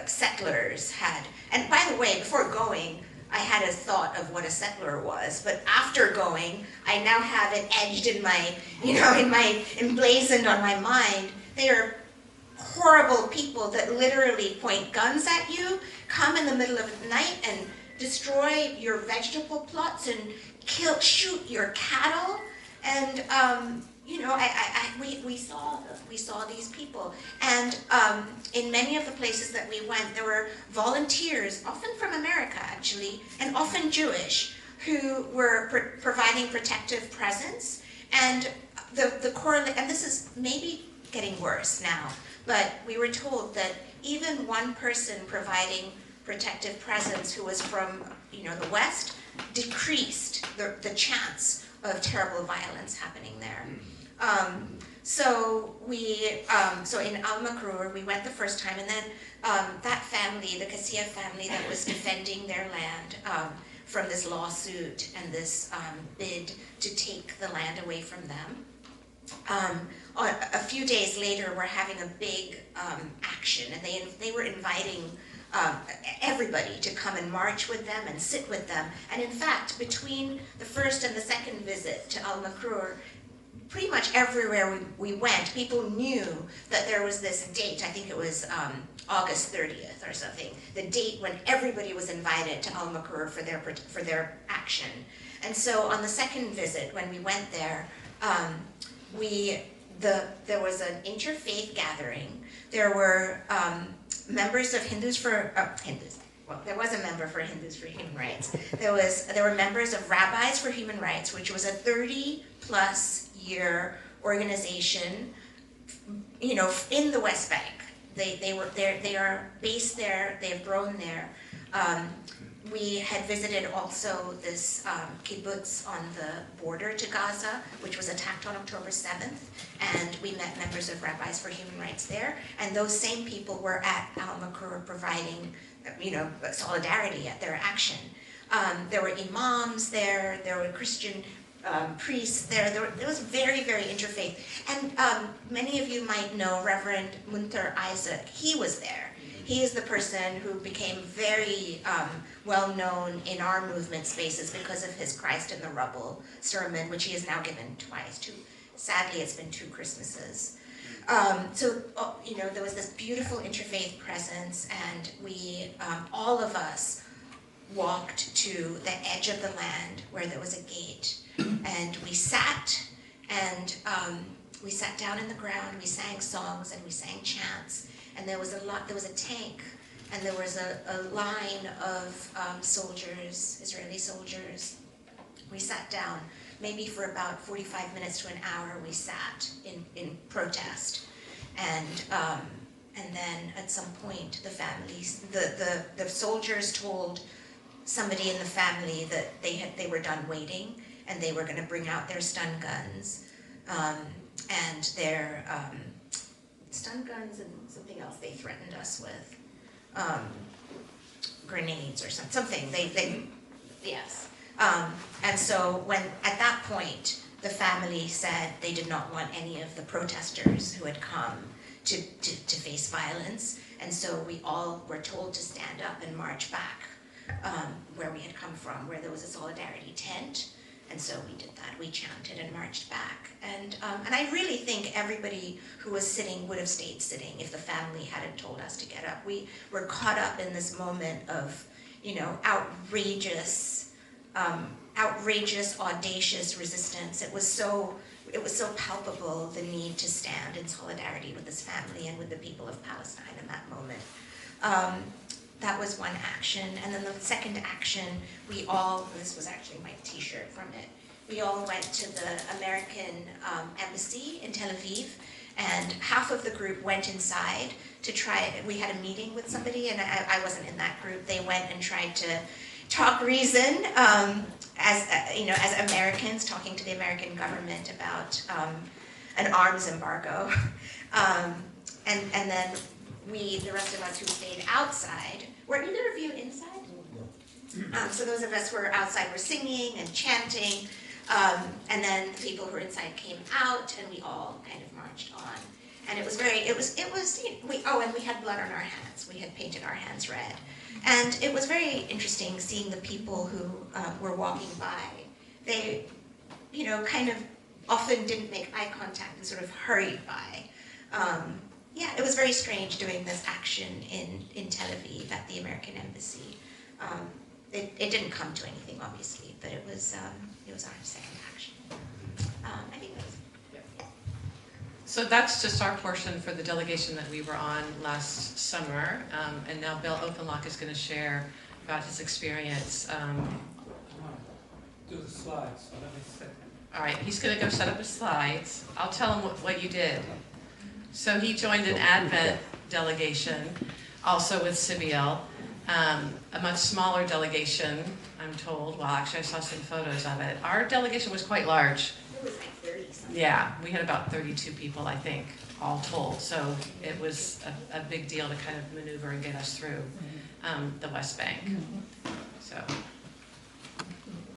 settlers had. And by the way, before going, I had a thought of what a settler was, but after going, I now have it edged in my, emblazoned on my mind. They are horrible people that literally point guns at you, come in the middle of the night and destroy your vegetable plots and shoot your cattle. And we saw these people. And in many of the places that we went, there were volunteers, often from America actually, and often Jewish, who were providing protective presence. And and this is maybe getting worse now, but we were told that even one person providing protective presence who was from the West decreased the chance of terrible violence happening there. So in Al-Makrur, we went the first time, and then that family, the Kasia family that was defending their land from this lawsuit and this bid to take the land away from them, a few days later, we're having a big action, and they were inviting everybody to come and march with them and sit with them. And in fact, between the first and the second visit to Al-Makrur, pretty much everywhere we went, people knew that there was this date. I think it was August 30th or something, the date when everybody was invited to Al-Makrur for their action. And so on the second visit, when we went there, there was an interfaith gathering. There were members of Hindus for Hindus. Well, there was a member for Hindus for Human Rights. There were members of Rabbis for Human Rights, which was a 30-plus year organization, in the West Bank. They are based there. They have grown there. We had visited also this kibbutz on the border to Gaza, which was attacked on October 7th, and we met members of Rabbis for Human Rights there, and those same people were at Al-Makrur providing, solidarity at their action. There were imams there were Christian priests there. There was very, very interfaith. And many of you might know Reverend Munter Isaac. He was there. He is the person who became very well known in our movement spaces because of his Christ in the Rubble sermon, which he has now given twice. Sadly, it's been 2 Christmases. There was this beautiful interfaith presence, and we, all of us, walked to the edge of the land where there was a gate, and we sat down in the ground. We sang songs and we sang chants. And there was a tank, and there was a line of soldiers, Israeli soldiers. We sat down, maybe for about 45 minutes to an hour. We sat in protest, and then at some point, the soldiers told somebody in the family that they were done waiting, and they were going to bring out their stun guns, and their stun guns and something else they threatened us with, grenades or something. Yes. And so at that point, the family said they did not want any of the protesters who had come to face violence, and so we all were told to stand up and march back where we had come from, where there was a solidarity tent. And so we did that. We chanted and marched back. And I really think everybody who was sitting would have stayed sitting if the family hadn't told us to get up. We were caught up in this moment of, outrageous, audacious resistance. It was so palpable, the need to stand in solidarity with this family and with the people of Palestine in that moment. That was one action. And then the second action, this was actually my t-shirt from it, we all went to the American embassy in Tel Aviv, and half of the group went inside to we had a meeting with somebody, and I wasn't in that group. They went and tried to talk reason as Americans, talking to the American government about an arms embargo. And then the rest of us who stayed outside, were either of you inside? No. So those of us who were outside were singing and chanting, and then the people who were inside came out, and we all kind of marched on. And it was very, it was, and we had blood on our hands. We had painted our hands red. And it was very interesting seeing the people who were walking by. They, kind of often didn't make eye contact and sort of hurried by. Yeah, it was very strange doing this action in Tel Aviv at the American Embassy. It didn't come to anything, obviously, but it was our second action. I think that was. So that's just our portion for the delegation that we were on last summer, and now Bill Ofenloch is going to share about his experience. Do the slides, so let me set him. All right, he's going to go set up his slides. I'll tell him what you did. So he joined an Advent delegation, also with Sibyl, a much smaller delegation, I'm told. Well, actually, I saw some photos of it. Our delegation was quite large. It was like 30 something. Yeah, we had about 32 people, I think, all told. So it was a big deal to kind of maneuver and get us through the West Bank.